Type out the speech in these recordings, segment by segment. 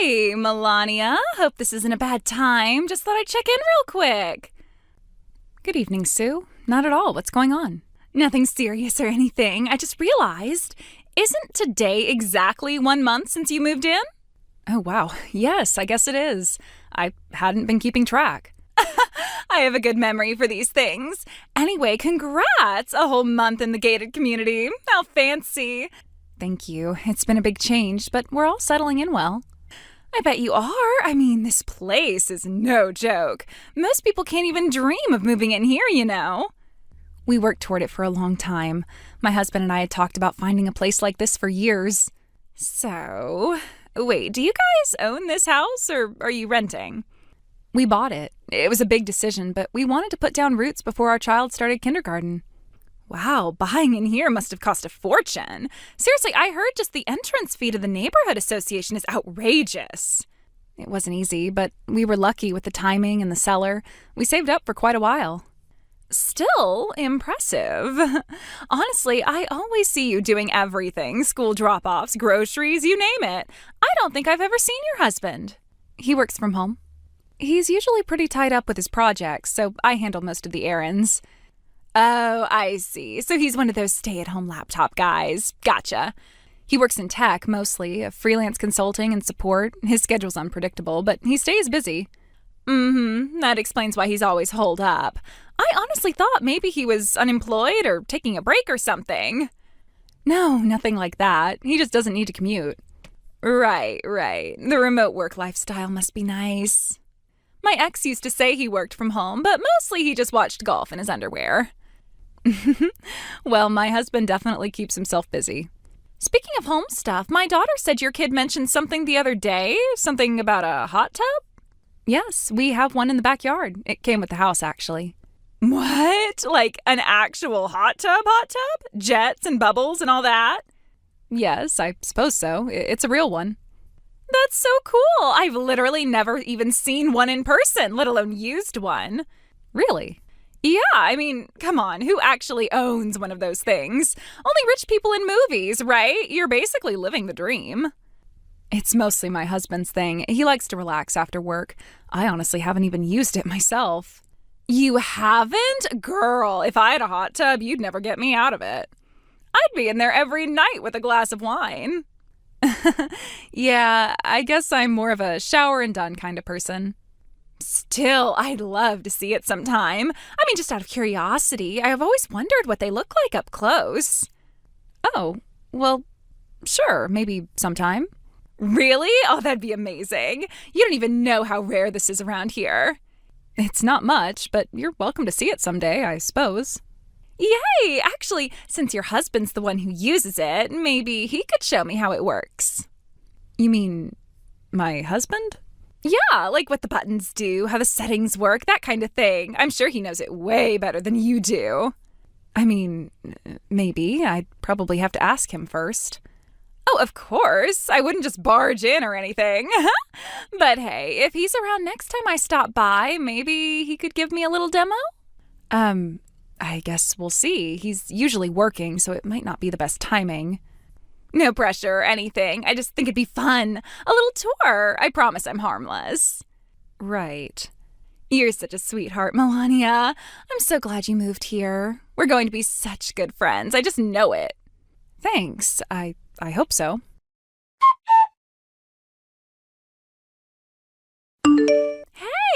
Hey, Melania. Hope this isn't a bad time. Just thought I'd check in real quick. Good evening, Sue. Not at all. What's going on? Nothing serious or anything. I just realized, isn't today exactly 1 month since you moved in? Oh, wow. Yes, I guess it is. I hadn't been keeping track. I have a good memory for these things. Anyway, congrats! A whole month in the gated community. How fancy. Thank you. It's been a big change, but we're all settling in well. I bet you are. I mean, this place is no joke. Most people can't even dream of moving in here, you know. We worked toward it for a long time. My husband and I had talked about finding a place like this for years. So, wait, do you guys own this house or are you renting? We bought it. It was a big decision, but we wanted to put down roots before our child started kindergarten. Wow, buying in here must have cost a fortune. Seriously, I heard just the entrance fee to the neighborhood association is outrageous. It wasn't easy, but we were lucky with the timing and the seller. We saved up for quite a while. Still impressive. Honestly, I always see you doing everything. School drop-offs, groceries, you name it. I don't think I've ever seen your husband. He works from home. He's usually pretty tied up with his projects, so I handle most of the errands. Oh, I see. So he's one of those stay-at-home laptop guys. Gotcha. He works in tech, mostly, freelance consulting and support. His schedule's unpredictable, but he stays busy. That explains why he's always holed up. I honestly thought maybe he was unemployed or taking a break or something. No, nothing like that. He just doesn't need to commute. Right. The remote work lifestyle must be nice. My ex used to say he worked from home, but mostly he just watched golf in his underwear. Well, my husband definitely keeps himself busy. Speaking of home stuff, my daughter said your kid mentioned something the other day. Something about a hot tub? Yes, we have one in the backyard. It came with the house, actually. What? Like an actual hot tub? Jets and bubbles and all that? Yes, I suppose so. It's a real one. That's so cool. I've literally never even seen one in person, let alone used one. Really? Yeah, I mean, come on, who actually owns one of those things? Only rich people in movies, right? You're basically living the dream. It's mostly my husband's thing. He likes to relax after work. I honestly haven't even used it myself. You haven't? Girl, if I had a hot tub, you'd never get me out of it. I'd be in there every night with a glass of wine. Yeah, I guess I'm more of a shower and done kind of person. Still, I'd love to see it sometime. I mean, just out of curiosity, I've always wondered what they look like up close. Oh, well, sure, maybe sometime. Really? Oh, that'd be amazing. You don't even know how rare this is around here. It's not much, but you're welcome to see it someday, I suppose. Yay! Actually, since your husband's the one who uses it, maybe he could show me how it works. You mean my husband? Yeah, like what the buttons do, how the settings work, that kind of thing. I'm sure he knows it way better than you do. I mean, maybe. I'd probably have to ask him first. Oh, of course. I wouldn't just barge in or anything. But hey, if he's around next time I stop by, maybe he could give me a little demo? I guess we'll see. He's usually working, so it might not be the best timing. No pressure or anything. I just think it'd be fun. A little tour. I promise I'm harmless. Right. You're such a sweetheart, Melania. I'm so glad you moved here. We're going to be such good friends. I just know it. Thanks. I hope so.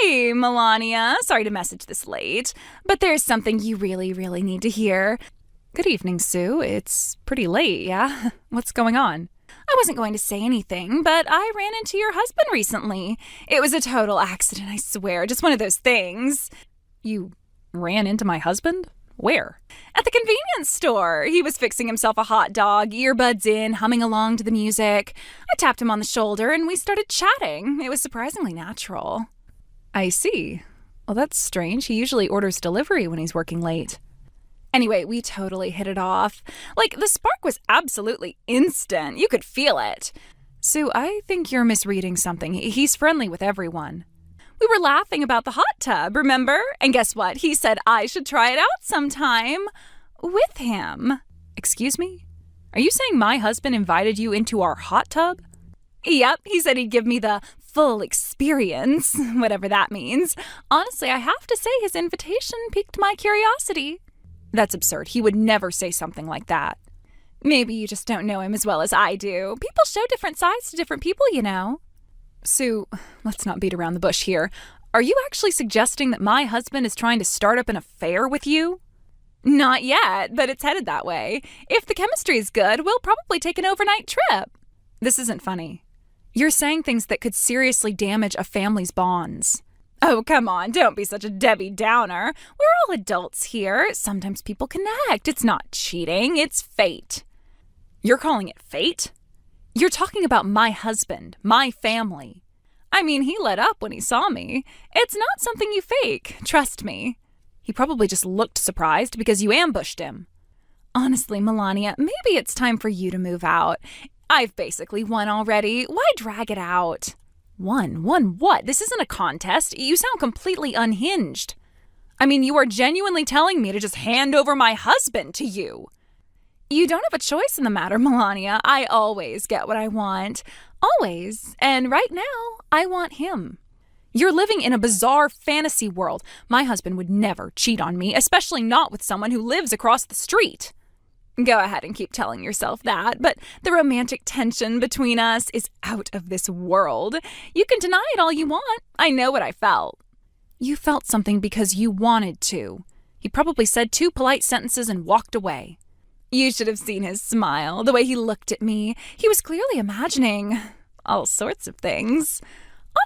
Hey, Melania. Sorry to message this late, but there's something you really, really need to hear. Good evening, Sue. It's pretty late, yeah? What's going on? I wasn't going to say anything, but I ran into your husband recently. It was a total accident, I swear. Just one of those things. You ran into my husband? Where? At the convenience store. He was fixing himself a hot dog, earbuds in, humming along to the music. I tapped him on the shoulder and we started chatting. It was surprisingly natural. I see. Well, that's strange. He usually orders delivery when he's working late. Anyway, we totally hit it off. Like, the spark was absolutely instant. You could feel it. Sue, I think you're misreading something. He's friendly with everyone. We were laughing about the hot tub, remember? And guess what? He said I should try it out sometime with him. Excuse me? Are you saying my husband invited you into our hot tub? Yep, he said he'd give me the full experience, whatever that means. Honestly, I have to say his invitation piqued my curiosity. That's absurd. He would never say something like that. Maybe you just don't know him as well as I do. People show different sides to different people, you know. Sue, let's not beat around the bush here. Are you actually suggesting that my husband is trying to start up an affair with you? Not yet, but it's headed that way. If the chemistry is good, we'll probably take an overnight trip. This isn't funny. You're saying things that could seriously damage a family's bonds. Oh, come on, don't be such a Debbie Downer. We're all adults here. Sometimes people connect. It's not cheating, it's fate. You're calling it fate? You're talking about my husband, my family. I mean, he lit up when he saw me. It's not something you fake, trust me. He probably just looked surprised because you ambushed him. Honestly, Melania, maybe it's time for you to move out. I've basically won already. Why drag it out? Won? Won what? This isn't a contest. You sound completely unhinged. I mean, you are genuinely telling me to just hand over my husband to you. You don't have a choice in the matter, Melania. I always get what I want. Always. And right now, I want him. You're living in a bizarre fantasy world. My husband would never cheat on me, especially not with someone who lives across the street. Go ahead and keep telling yourself that, but the romantic tension between us is out of this world. You can deny it all you want. I know what I felt. You felt something because you wanted to. He probably said 2 polite sentences and walked away. You should have seen his smile, the way he looked at me. He was clearly imagining all sorts of things.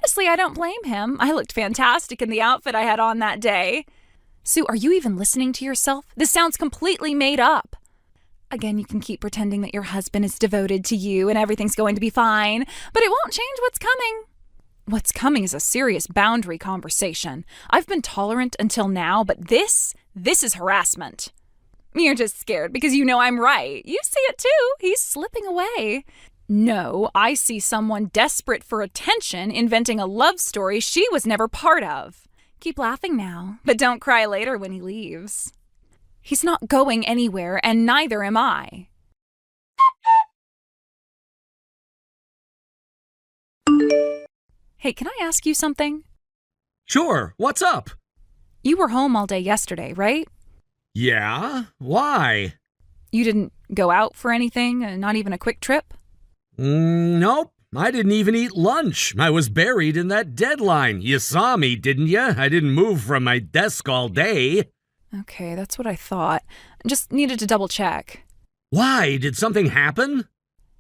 Honestly, I don't blame him. I looked fantastic in the outfit I had on that day. Sue, are you even listening to yourself? This sounds completely made up. Again, you can keep pretending that your husband is devoted to you and everything's going to be fine, but it won't change what's coming. What's coming is a serious boundary conversation. I've been tolerant until now, but this is harassment. You're just scared because you know I'm right. You see it too. He's slipping away. No, I see someone desperate for attention inventing a love story she was never part of. Keep laughing now, but don't cry later when he leaves. He's not going anywhere, and neither am I. Hey, can I ask you something? Sure, what's up? You were home all day yesterday, right? Yeah? Why? You didn't go out for anything, not even a quick trip? Nope. I didn't even eat lunch. I was buried in that deadline. You saw me, didn't you? I didn't move from my desk all day. Okay, that's what I thought. Just needed to double check. Why? Did something happen?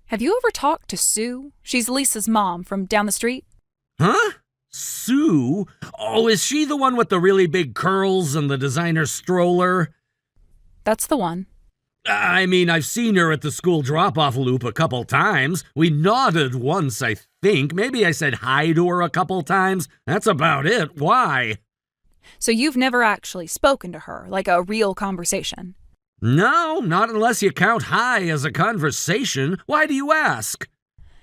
Have you ever talked to Sue? She's Lisa's mom from down the street. Huh? Sue? Oh, is she the one with the really big curls and the designer stroller? That's the one. I mean, I've seen her at the school drop-off loop a couple times. We nodded once, I think. Maybe I said hi to her a couple times. That's about it. Why? So you've never actually spoken to her, like a real conversation? No, not unless you count hi as a conversation. Why do you ask?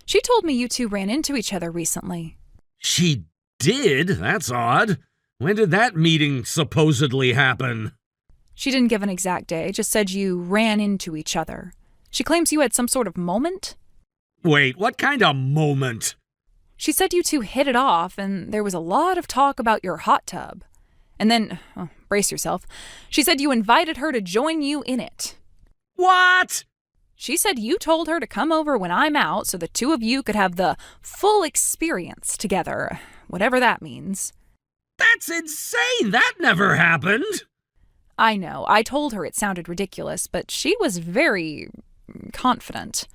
She told me you two ran into each other recently. She did? That's odd. When did that meeting supposedly happen? She didn't give an exact day, just said you ran into each other. She claims you had some sort of moment? Wait, what kind of moment? She said you two hit it off, and there was a lot of talk about your hot tub. And then, brace yourself, she said you invited her to join you in it. What? She said you told her to come over when I'm out so the two of you could have the full experience together, whatever that means. That's insane! That never happened! I know. I told her it sounded ridiculous, but she was very confident.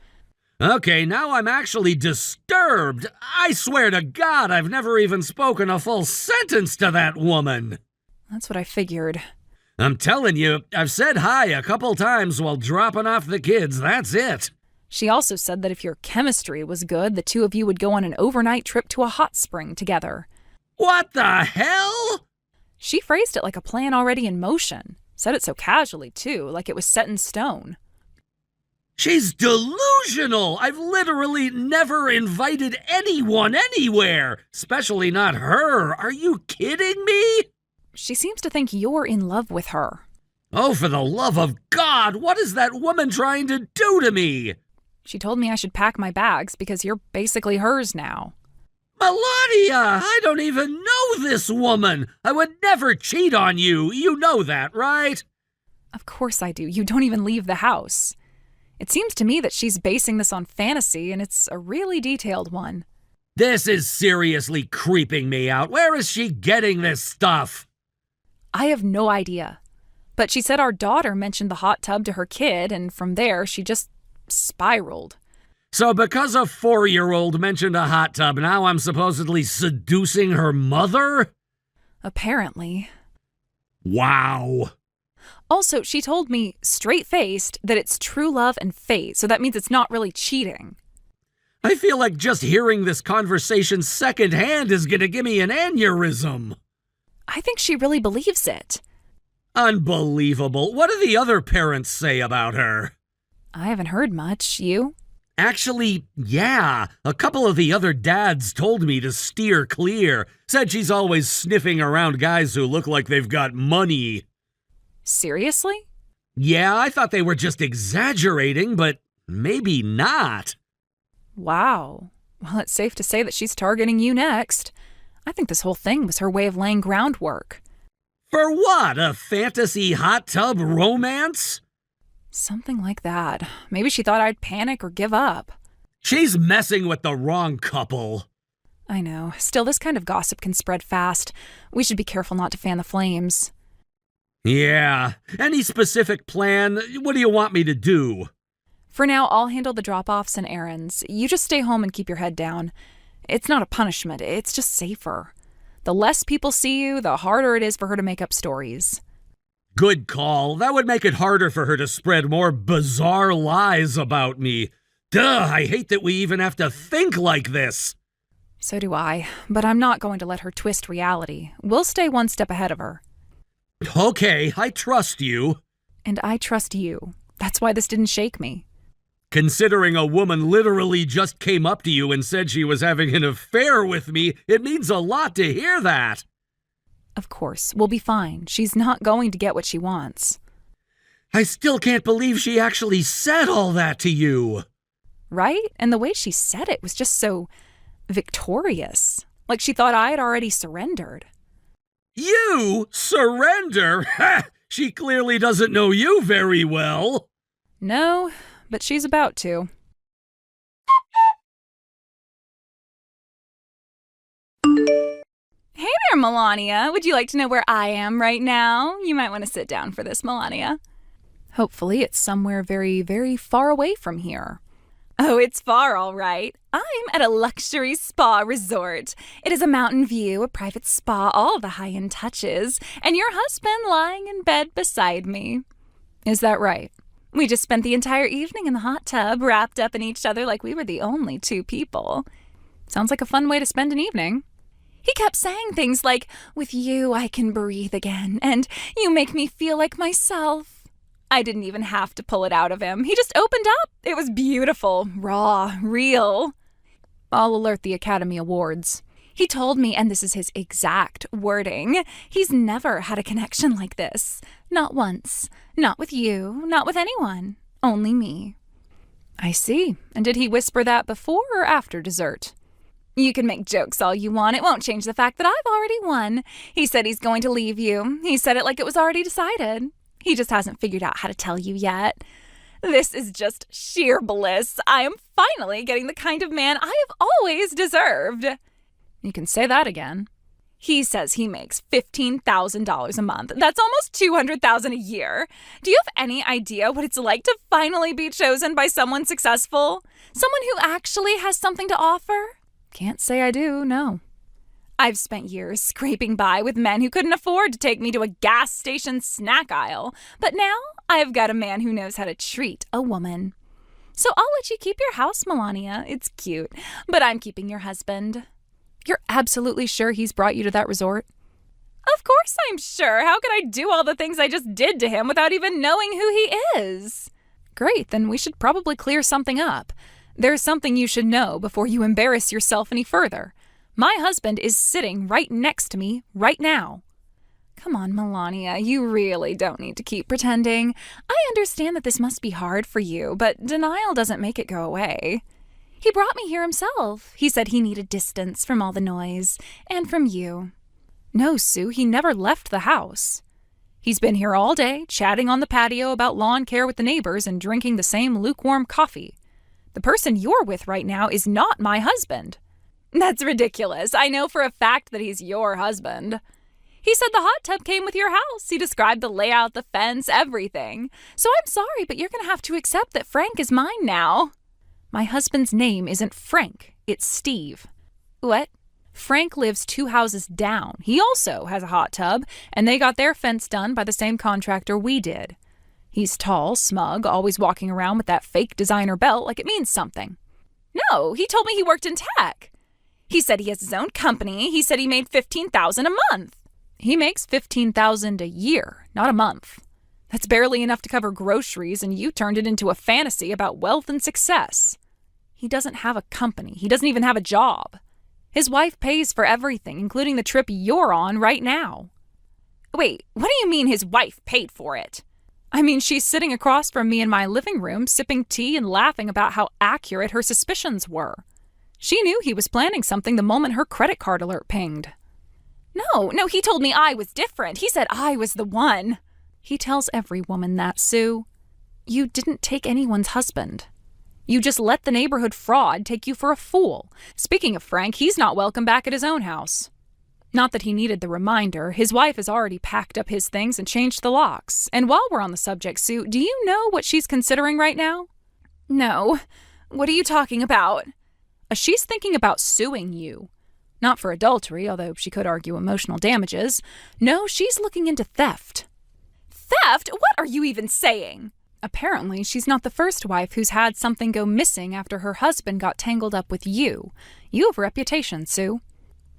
Okay, now I'm actually disturbed. I swear to God, I've never even spoken a full sentence to that woman. That's what I figured. I'm telling you, I've said hi a couple times while dropping off the kids. That's it. She also said that if your chemistry was good, the two of you would go on an overnight trip to a hot spring together. What the hell? She phrased it like a plan already in motion. Said it so casually, too, like it was set in stone. She's delusional! I've literally never invited anyone anywhere, especially not her. Are you kidding me? She seems to think you're in love with her. Oh, for the love of God, what is that woman trying to do to me? She told me I should pack my bags because you're basically hers now. Melania, I don't even know this woman. I would never cheat on you. You know that, right? Of course I do. You don't even leave the house. It seems to me that she's basing this on fantasy, and it's a really detailed one. This is seriously creeping me out. Where is she getting this stuff? I have no idea. But she said our daughter mentioned the hot tub to her kid, and from there she just spiraled. So because a 4-year-old mentioned a hot tub, now I'm supposedly seducing her mother? Apparently. Wow. Also, she told me, straight-faced, that it's true love and fate, so that means it's not really cheating. I feel like just hearing this conversation secondhand is gonna give me an aneurysm. I think she really believes it. Unbelievable. What do the other parents say about her? I haven't heard much. You? Actually, yeah. A couple of the other dads told me to steer clear. Said she's always sniffing around guys who look like they've got money. Seriously? Yeah, I thought they were just exaggerating, but maybe not. Wow. Well, it's safe to say that she's targeting you next. I think this whole thing was her way of laying groundwork. For what? A fantasy hot tub romance? Something like that. Maybe she thought I'd panic or give up. She's messing with the wrong couple. I know. Still, this kind of gossip can spread fast. We should be careful not to fan the flames. Yeah. Any specific plan? What do you want me to do? For now, I'll handle the drop-offs and errands. You just stay home and keep your head down. It's not a punishment. It's just safer. The less people see you, the harder it is for her to make up stories. Good call. That would make it harder for her to spread more bizarre lies about me. Duh, I hate that we even have to think like this. So do I, but I'm not going to let her twist reality. We'll stay one step ahead of her. Okay, I trust you. And I trust you. That's why this didn't shake me. Considering a woman literally just came up to you and said she was having an affair with me, it means a lot to hear that. Of course, we'll be fine. She's not going to get what she wants. I still can't believe she actually said all that to you. Right? And the way she said it was just so victorious. Like she thought I had already surrendered. You? Surrender? Ha! She clearly doesn't know you very well. No, but she's about to. Hey there, Melania. Would you like to know where I am right now? You might want to sit down for this, Melania. Hopefully it's somewhere very, very far away from here. Oh, it's far, all right. I'm at a luxury spa resort. It is a mountain view, a private spa, all the high-end touches, and your husband lying in bed beside me. Is that right? We just spent the entire evening in the hot tub, wrapped up in each other like we were the only two people. Sounds like a fun way to spend an evening. He kept saying things like, "With you, I can breathe again," and "You make me feel like myself." I didn't even have to pull it out of him. He just opened up. It was beautiful, raw, real. I'll alert the Academy Awards. He told me, and this is his exact wording, he's never had a connection like this. Not once. Not with you. Not with anyone. Only me. I see. And did he whisper that before or after dessert? You can make jokes all you want. It won't change the fact that I've already won. He said he's going to leave you. He said it like it was already decided. He just hasn't figured out how to tell you yet. This is just sheer bliss. I am finally getting the kind of man I have always deserved. You can say that again. He says he makes $15,000 a month. That's almost $200,000 a year. Do you have any idea what it's like to finally be chosen by someone successful? Someone who actually has something to offer? Can't say I do, no. I've spent years scraping by with men who couldn't afford to take me to a gas station snack aisle. But now I've got a man who knows how to treat a woman. So I'll let you keep your house, Melania. It's cute. But I'm keeping your husband. You're absolutely sure he's brought you to that resort? Of course I'm sure. How could I do all the things I just did to him without even knowing who he is? Great, then we should probably clear something up. There's something you should know before you embarrass yourself any further. My husband is sitting right next to me right now. Come on, Melania, you really don't need to keep pretending. I understand that this must be hard for you, but denial doesn't make it go away. He brought me here himself. He said he needed distance from all the noise, and from you. No, Sue, he never left the house. He's been here all day, chatting on the patio about lawn care with the neighbors and drinking the same lukewarm coffee. The person you're with right now is not my husband. That's ridiculous. I know for a fact that he's your husband. He said the hot tub came with your house. He described the layout, the fence, everything. So I'm sorry, but you're going to have to accept that Frank is mine now. My husband's name isn't Frank, it's Steve. What? Frank lives 2 houses down. He also has a hot tub, and they got their fence done by the same contractor we did. He's tall, smug, always walking around with that fake designer belt like it means something. No, he told me he worked in tech. He said he has his own company. He said he made $15,000 a month. He makes $15,000 a year, not a month. That's barely enough to cover groceries, and you turned it into a fantasy about wealth and success. He doesn't have a company. He doesn't even have a job. His wife pays for everything, including the trip you're on right now. Wait, what do you mean his wife paid for it? I mean, she's sitting across from me in my living room, sipping tea and laughing about how accurate her suspicions were. She knew he was planning something the moment her credit card alert pinged. No, he told me I was different. He said I was the one. He tells every woman that, Sue. You didn't take anyone's husband. You just let the neighborhood fraud take you for a fool. Speaking of Frank, he's not welcome back at his own house. Not that he needed the reminder. His wife has already packed up his things and changed the locks. And while we're on the subject, Sue, do you know what she's considering right now? No. What are you talking about? She's thinking about suing you. Not for adultery, although she could argue emotional damages. No, she's looking into theft. Theft? What are you even saying? Apparently, she's not the first wife who's had something go missing after her husband got tangled up with you. You have a reputation, Sue.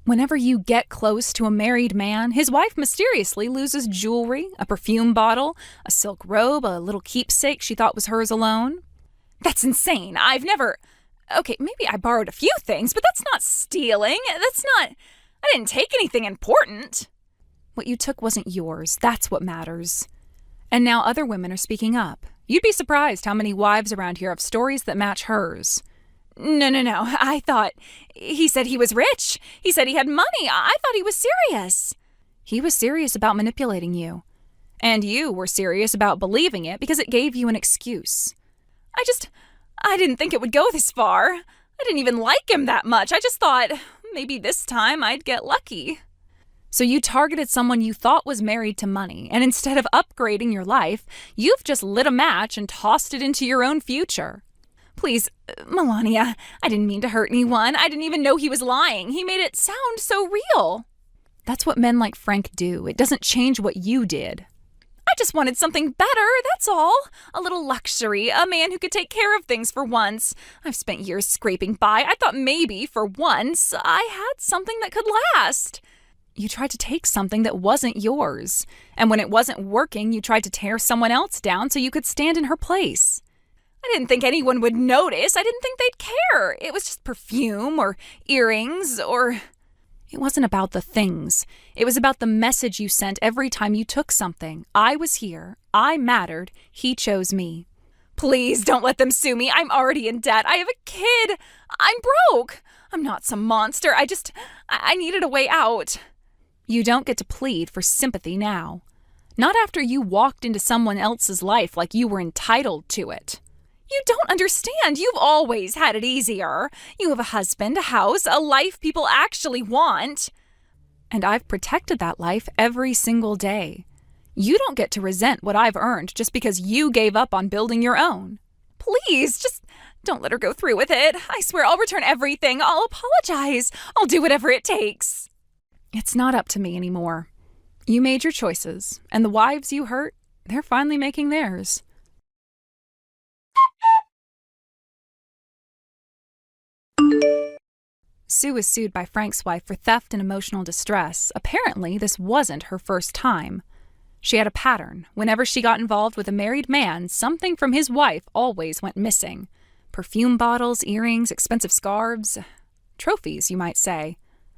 Whenever you get close to a married man, his wife mysteriously loses jewelry, a perfume bottle, a silk robe, a little keepsake she thought was hers alone. That's insane. I've never... Okay, maybe I borrowed a few things, but that's not stealing. I didn't take anything important. What you took wasn't yours. That's what matters. And now other women are speaking up. You'd be surprised how many wives around here have stories that match hers. No. I thought... He said he was rich. He said he had money. I thought he was serious. He was serious about manipulating you. And you were serious about believing it because it gave you an excuse. I didn't think it would go this far. I didn't even like him that much. I just thought maybe this time I'd get lucky. So you targeted someone you thought was married to money, and instead of upgrading your life, you've just lit a match and tossed it into your own future. Please, Melania, I didn't mean to hurt anyone. I didn't even know he was lying. He made it sound so real. That's what men like Frank do. It doesn't change what you did. I just wanted something better, that's all. A little luxury, a man who could take care of things for once. I've spent years scraping by. I thought maybe, for once, I had something that could last. You tried to take something that wasn't yours. And when it wasn't working, you tried to tear someone else down so you could stand in her place. I didn't think anyone would notice. I didn't think they'd care. It was just perfume or earrings or... It wasn't about the things. It was about the message you sent every time you took something. I was here. I mattered. He chose me. Please don't let them sue me. I'm already in debt. I have a kid. I'm broke. I'm not some monster. I needed a way out. You don't get to plead for sympathy now. Not after you walked into someone else's life like you were entitled to it. You don't understand. You've always had it easier. You have a husband, a house, a life people actually want. And I've protected that life every single day. You don't get to resent what I've earned just because you gave up on building your own. Please, just don't let her go through with it. I swear I'll return everything. I'll apologize. I'll do whatever it takes. It's not up to me anymore. You made your choices, and the wives you hurt, they're finally making theirs. Sue was sued by Frank's wife for theft and emotional distress. Apparently, this wasn't her first time. She had a pattern. Whenever she got involved with a married man, something from his wife always went missing. Perfume bottles, earrings, expensive scarves. Trophies, you might say.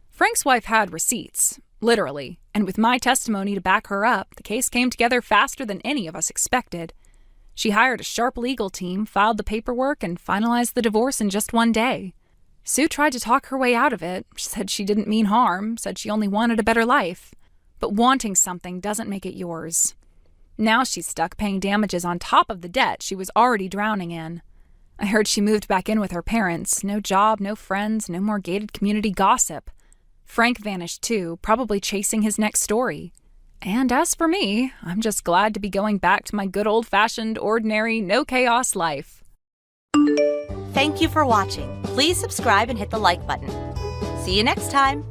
Frank's wife had receipts, literally, And with my testimony to back her up, the case came together faster than any of us expected. She hired a sharp legal team, filed the paperwork, and finalized the divorce in just one day. Sue tried to talk her way out of it. She said she didn't mean harm, said she only wanted a better life. But wanting something doesn't make it yours. Now she's stuck paying damages on top of the debt she was already drowning in. I heard she moved back in with her parents. No job, no friends, no more gated community gossip. Frank vanished too, probably chasing his next story. And as for me, I'm just glad to be going back to my good old-fashioned, ordinary, no-chaos life. Thank you for watching. Please subscribe and hit the like button. See you next time.